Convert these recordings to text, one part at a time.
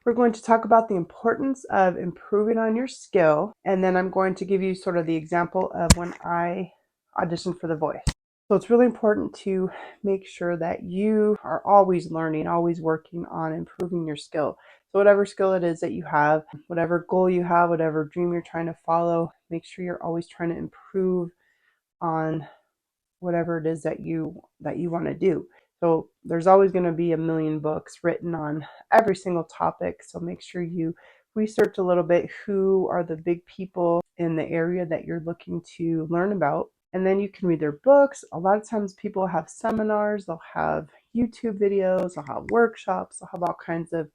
we're going to talk about the importance of improving on your skill, and then I'm going to give you sort of the example of when I auditioned for The Voice. So it's really important to make sure that you are always learning, always working on improving your skill. So whatever skill it is that you have, whatever goal you have, whatever dream you're trying to follow, make sure you're always trying to improve on whatever it is that you want to do. So there's always going to be a million books written on every single topic. So make sure you research a little bit who are the big people in the area that you're looking to learn about. And then you can read their books. A lot of times people have seminars, they'll have YouTube videos, they'll have workshops, they'll have all kinds of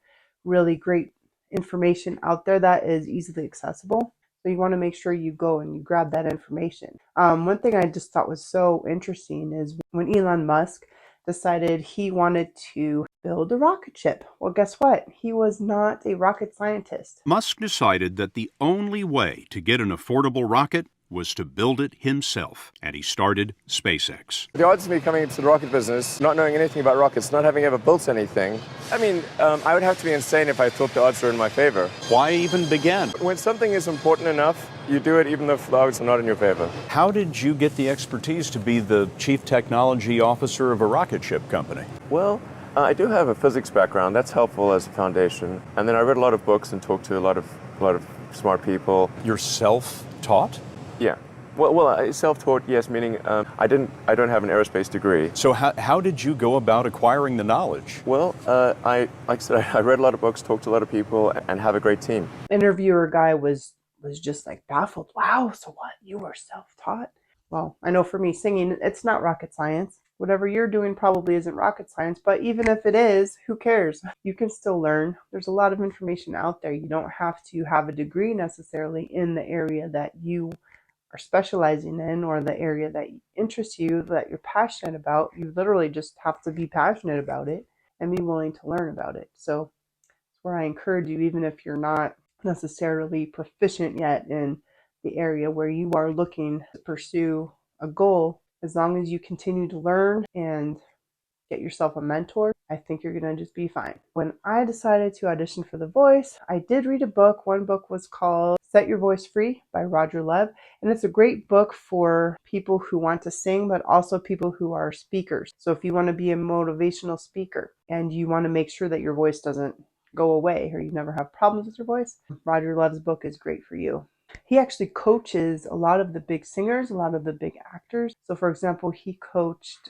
really great information out there that is easily accessible. So you want to make sure you go and you grab that information. One thing I just thought was so interesting is when Elon Musk decided he wanted to build a rocket ship. Well, guess what? He was not a rocket scientist. Musk decided that the only way to get an affordable rocket was to build it himself, and he started SpaceX. The odds of me coming into the rocket business, not knowing anything about rockets, not having ever built anything, I would have to be insane if I thought the odds were in my favor. Why even begin? When something is important enough, you do it even if the odds are not in your favor. How did you get the expertise to be the chief technology officer of a rocket ship company? Well, I do have a physics background. That's helpful as a foundation. And then I read a lot of books and talked to a lot of smart people. You're self-taught? Yeah. Well, self-taught, yes, meaning I don't have an aerospace degree. So how did you go about acquiring the knowledge? Well, like I said, I read a lot of books, talked to a lot of people, and have a great team. Interviewer guy was just like baffled. Wow, so what? You were self-taught? Well, I know for me, singing, it's not rocket science. Whatever you're doing probably isn't rocket science, but even if it is, who cares? You can still learn. There's a lot of information out there. You don't have to have a degree necessarily in the area that you are specializing in or the area that interests you, that you're passionate about. You literally just have to be passionate about it and be willing to learn about it. So that's where I encourage you, even if you're not necessarily proficient yet in the area where you are looking to pursue a goal, as long as you continue to learn and get yourself a mentor, I think you're going to just be fine. When I decided to audition for The Voice, I did read a book. One book was called Set Your Voice Free by Roger Lev. And it's a great book for people who want to sing, but also people who are speakers. So if you want to be a motivational speaker and you want to make sure that your voice doesn't go away or you never have problems with your voice, Roger Lev's book is great for you. He actually coaches a lot of the big singers, a lot of the big actors. So for example, he coached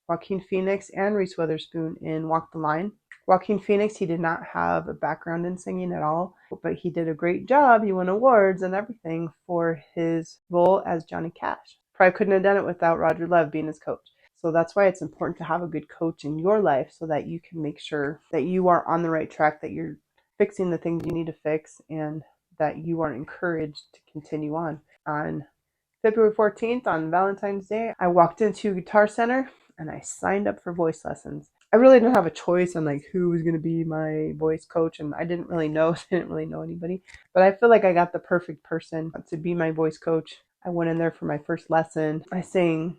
Joaquin Phoenix and Reese Witherspoon in Walk the Line. Joaquin Phoenix, he did not have a background in singing at all, but he did a great job. He won awards and everything for his role as Johnny Cash. Probably couldn't have done it without Roger Lev being his coach. So that's why it's important to have a good coach in your life so that you can make sure that you are on the right track, that you're fixing the things you need to fix, and that you are encouraged to continue on. On February 14th, on Valentine's Day, I walked into Guitar Center and I signed up for voice lessons. I really didn't have a choice on like who was going to be my voice coach, and I didn't really know anybody, but I feel like I got the perfect person to be my voice coach. I went in there for my first lesson. I sang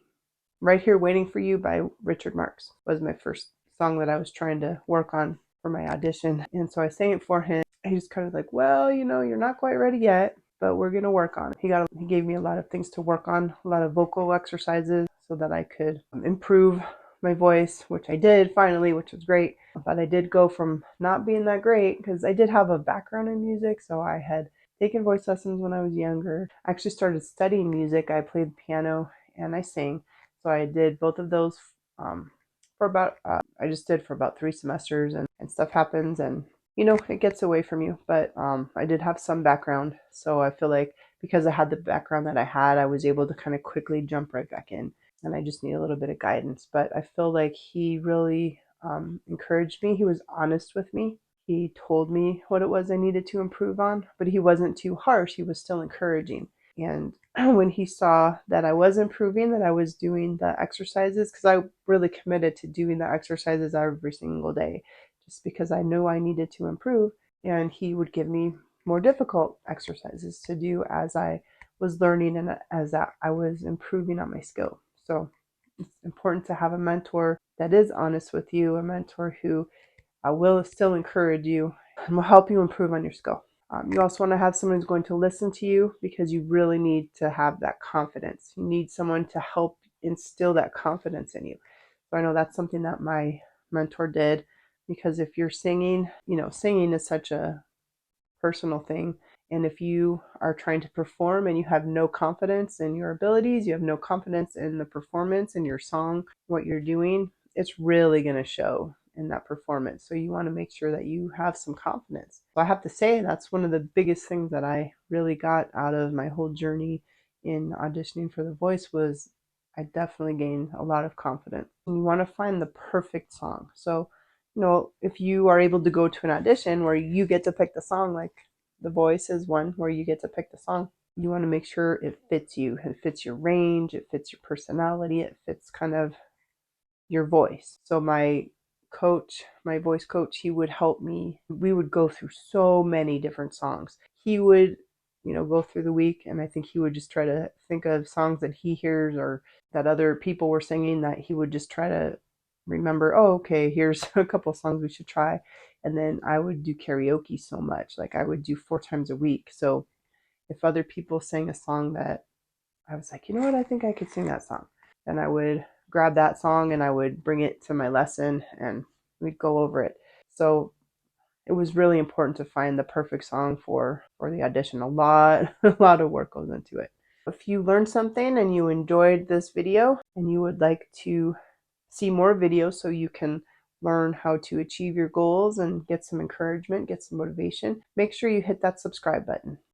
Right Here Waiting for You by Richard Marx. Was my first song that I was trying to work on for my audition, and so I sang it for him. He just kind of like, well, you're not quite ready yet, but we're going to work on it. He gave me a lot of things to work on, a lot of vocal exercises so that I could improve my voice, which I did finally, which was great. But I did go from not being that great because I did have a background in music. So I had taken voice lessons when I was younger. I actually started studying music. I played the piano and I sang. So I did both of those for about 3 semesters, and stuff happens and it gets away from you, but I did have some background, so I feel like because I had the background that I had, I was able to kind of quickly jump right back in, and I just need a little bit of guidance. But I feel like he really encouraged me. He was honest with me. He told me what it was I needed to improve on, but he wasn't too harsh. He was still encouraging. And when he saw that I was improving, that I was doing the exercises, because I really committed to doing the exercises every single day, just because I knew I needed to improve, and he would give me more difficult exercises to do as I was learning and as I was improving on my skill. So it's important to have a mentor that is honest with you, a mentor who will still encourage you and will help you improve on your skill. You also want to have someone who's going to listen to you, because you really need to have that confidence. You need someone to help instill that confidence in you. So I know that's something that my mentor did, because if you're singing, singing is such a personal thing. And if you are trying to perform and you have no confidence in your abilities, you have no confidence in the performance in your song, what you're doing, it's really going to show in that performance. So you want to make sure that you have some confidence. So I have to say that's one of the biggest things that I really got out of my whole journey in auditioning for The Voice was I definitely gained a lot of confidence. And you want to find the perfect song. So if you are able to go to an audition where you get to pick the song, like The Voice is one where you get to pick the song, you want to make sure it fits you. It fits your range, it fits your personality, it fits kind of your voice. So my coach, my voice coach, he would help me. We would go through so many different songs. He would, go through the week, and I think he would just try to think of songs that he hears or that other people were singing, that he would just try to remember, oh, okay, here's a couple songs we should try. And then I would do karaoke so much. Like I would do 4 times a week. So if other people sang a song that I was like, you know what, I think I could sing that song, then I would grab that song and I would bring it to my lesson and we'd go over it. So it was really important to find the perfect song for the audition. A lot of work goes into it. If you learned something and you enjoyed this video and you would like to see more videos so you can learn how to achieve your goals and get some encouragement, get some motivation, make sure you hit that subscribe button.